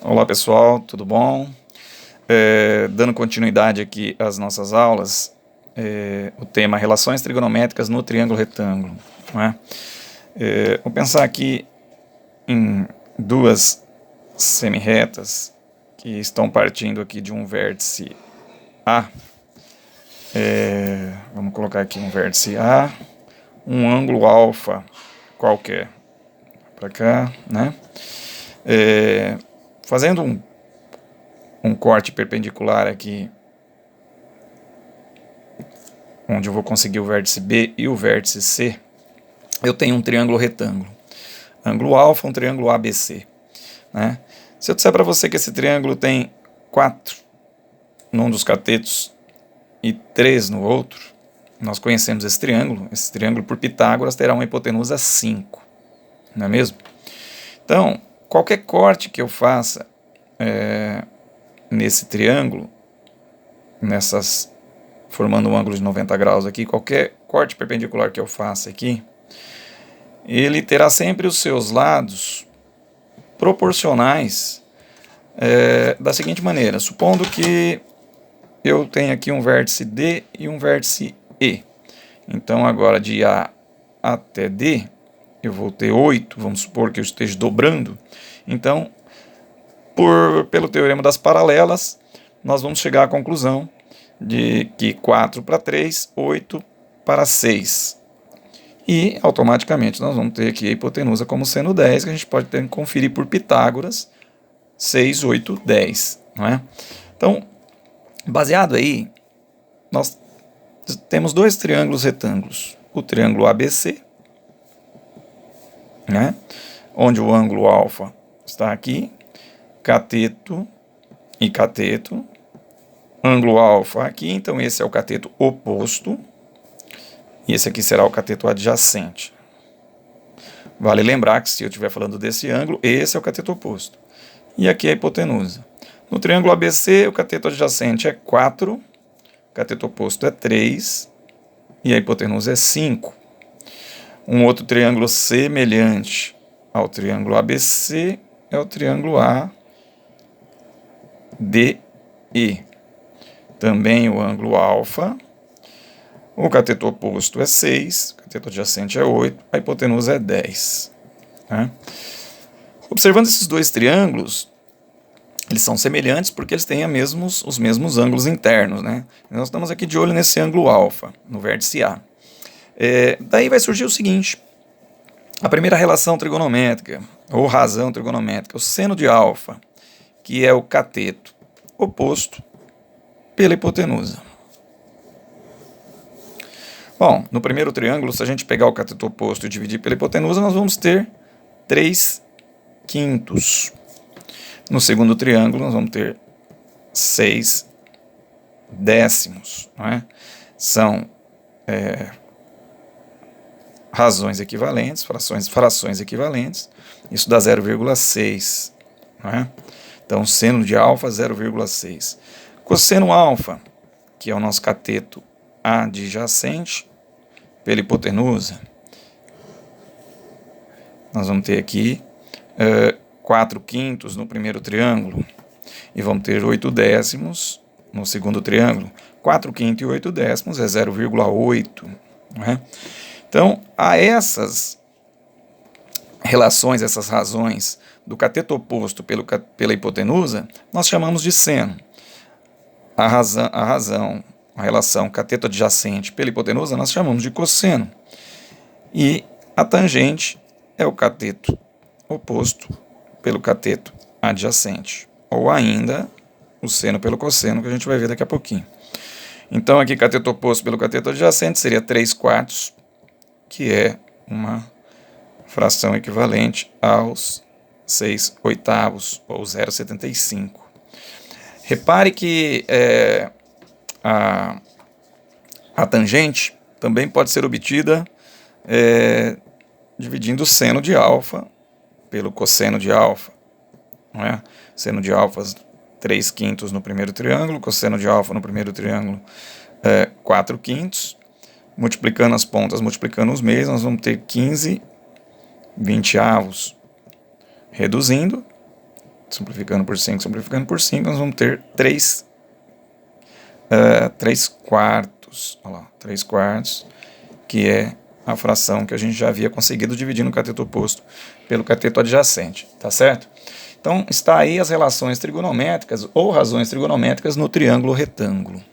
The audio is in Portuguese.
Olá pessoal, tudo bom? Dando continuidade aqui às nossas aulas, o tema relações trigonométricas no triângulo retângulo. Não é? Vou pensar aqui em duas semirretas que estão partindo aqui de um vértice A. Vamos colocar aqui um vértice A, um ângulo alfa qualquer, para cá, né? Fazendo um corte perpendicular aqui, onde eu vou conseguir o vértice B e o vértice C, eu tenho um triângulo retângulo. Ângulo alfa, um triângulo ABC. Né? Se eu disser para você que esse triângulo tem 4 num dos catetos e 3 no outro, nós conhecemos esse triângulo. Esse triângulo, por Pitágoras, terá uma hipotenusa 5. Não é mesmo? Então, qualquer corte que eu faça nesse triângulo, formando um ângulo de 90 graus aqui, qualquer corte perpendicular que eu faça aqui, ele terá sempre os seus lados proporcionais da seguinte maneira: supondo que eu tenho aqui um vértice D e um vértice E. Então agora de A até D eu vou ter 8, vamos supor que eu esteja dobrando. Então, pelo teorema das paralelas, nós vamos chegar à conclusão de que 4 para 3, 8 para 6. E, automaticamente, nós vamos ter aqui a hipotenusa como seno 10, que a gente pode ter que conferir por Pitágoras, 6, 8, 10. Não é? Então, baseado aí, nós temos dois triângulos retângulos. O triângulo ABC, né? Onde o ângulo alfa está aqui, cateto e cateto, ângulo alfa aqui, então esse é o cateto oposto, e esse aqui será o cateto adjacente. Vale lembrar que se eu estiver falando desse ângulo, esse é o cateto oposto. E aqui é a hipotenusa. No triângulo ABC, o cateto adjacente é 4, o cateto oposto é 3, e a hipotenusa é 5. Um outro triângulo semelhante ao triângulo ABC é o triângulo ADE. Também o ângulo alfa. O cateto oposto é 6, o cateto adjacente é 8, a hipotenusa é 10. Né? Observando esses dois triângulos, eles são semelhantes porque eles têm os mesmos ângulos internos. Né? Nós estamos aqui de olho nesse ângulo alfa, no vértice A. Daí vai surgir o seguinte: a primeira relação trigonométrica, ou razão trigonométrica, o seno de alfa, que é o cateto oposto pela hipotenusa. Bom, no primeiro triângulo, se a gente pegar o cateto oposto e dividir pela hipotenusa, nós vamos ter 3 quintos. No segundo triângulo, nós vamos ter 6 décimos. Não é? São razões equivalentes, frações equivalentes. Isso dá 0,6. Não é? Então, seno de alfa, 0,6. Cosseno alfa, que é o nosso cateto adjacente pela hipotenusa, nós vamos ter aqui 4 quintos no primeiro triângulo e vamos ter 8 décimos no segundo triângulo. 4 quintos e 8 décimos é 0,8. Né? Então, a essas relações, essas razões do cateto oposto pela hipotenusa, nós chamamos de seno. A relação cateto adjacente pela hipotenusa, nós chamamos de cosseno. E a tangente é o cateto oposto pelo cateto adjacente. Ou ainda, o seno pelo cosseno, que a gente vai ver daqui a pouquinho. Então, aqui, cateto oposto pelo cateto adjacente seria 3 quartos, que é uma fração equivalente aos 6 oitavos, ou 0,75. Repare que a tangente também pode ser obtida dividindo o seno de alfa pelo cosseno de alfa. Não é? Seno de alfa, 3 quintos no primeiro triângulo, cosseno de alfa no primeiro triângulo, 4 quintos. Multiplicando as pontas, multiplicando os meios, nós vamos ter 15 vinteavos. Reduzindo, simplificando por 5, nós vamos ter 3 quartos, olha lá, 3 quartos, que é a fração que a gente já havia conseguido dividindo o cateto oposto pelo cateto adjacente, tá certo? Então, está aí as relações trigonométricas ou razões trigonométricas no triângulo retângulo.